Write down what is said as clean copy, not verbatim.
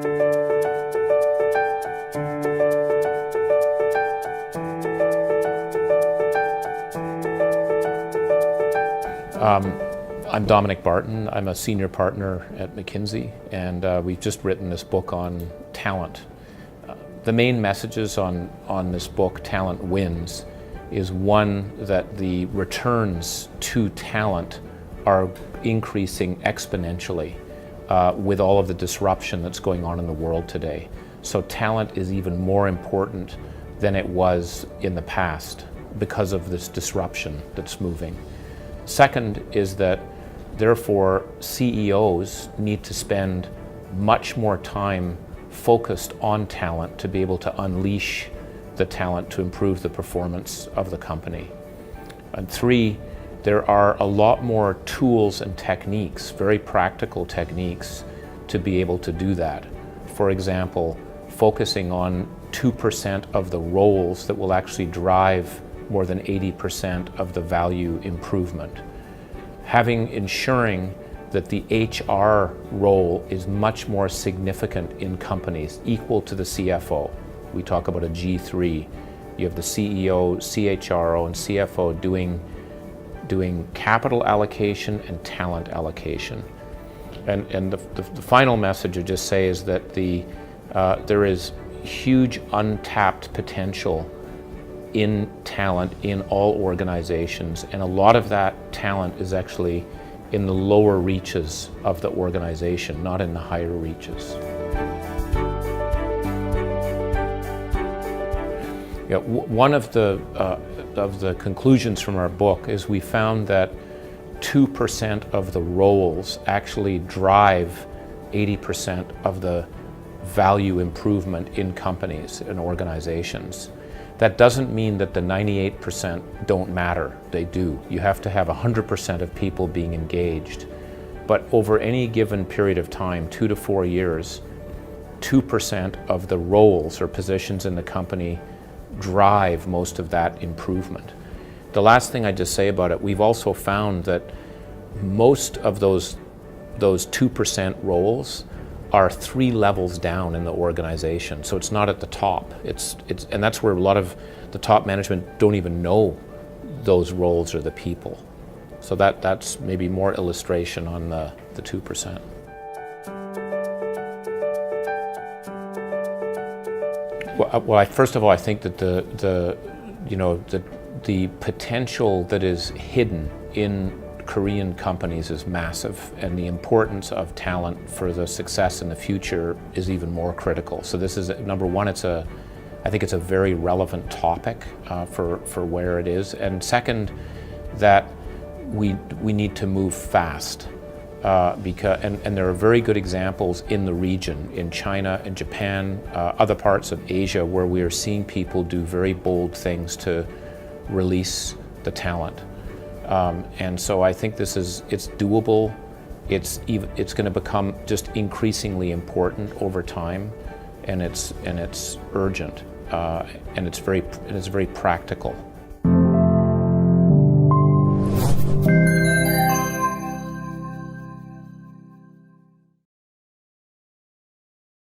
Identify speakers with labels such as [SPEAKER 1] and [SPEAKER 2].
[SPEAKER 1] I'm Dominic Barton. I'm a senior partner at McKinsey, and we've just written this book on talent. The main messages on this book, Talent Wins, is one, that the returns to talent are increasing exponentially with all of the disruption that's going on in the world today. So talent is even more important than it was in the past because of this disruption that's moving. Second is that, therefore, CEOs need to spend much more time focused on talent to be able to unleash the talent to improve the performance of the company. And three, there are a lot more tools and techniques, very practical techniques, to be able to do that. For example, focusing on 2% of the roles that will actually drive more than 80% of the value improvement. Ensuring that the HR role is much more significant in companies, equal to the CFO. We talk about a G3. You have the CEO, CHRO, and CFO doing capital allocation and talent allocation. And the final message I just say is that there is huge untapped potential in talent in all organizations, and a lot of that talent is actually in the lower reaches of the organization, not in the higher reaches. Yeah, one of the conclusions from our book is we found that 2% of the roles actually drive 80% of the value improvement in companies and organizations. That doesn't mean that the 98% don't matter. They do. You have to have 100% of people being engaged. But over any given period of time, 2 to 4 years, 2% of the roles or positions in the company drive most of that improvement. The last thing I just say about it, we've also found that most of those 2% roles are 3 levels down in the organization. So it's not at the top. And that's where a lot of the top management don't even know those roles or the people. So that's maybe more illustration on the 2%. Well, first of all, I think that the potential that is hidden in Korean companies is massive, and the importance of talent for the success in the future is even more critical. So this is, number one, I think it's a very relevant topic for where it is, and second, that we need to move fast because there are very good examples in the region, in China and Japan, other parts of Asia, where we are seeing people do very bold things to release the talent. And so I think it's doable. It's going to become just increasingly important over time, and it's urgent, and it's very practical.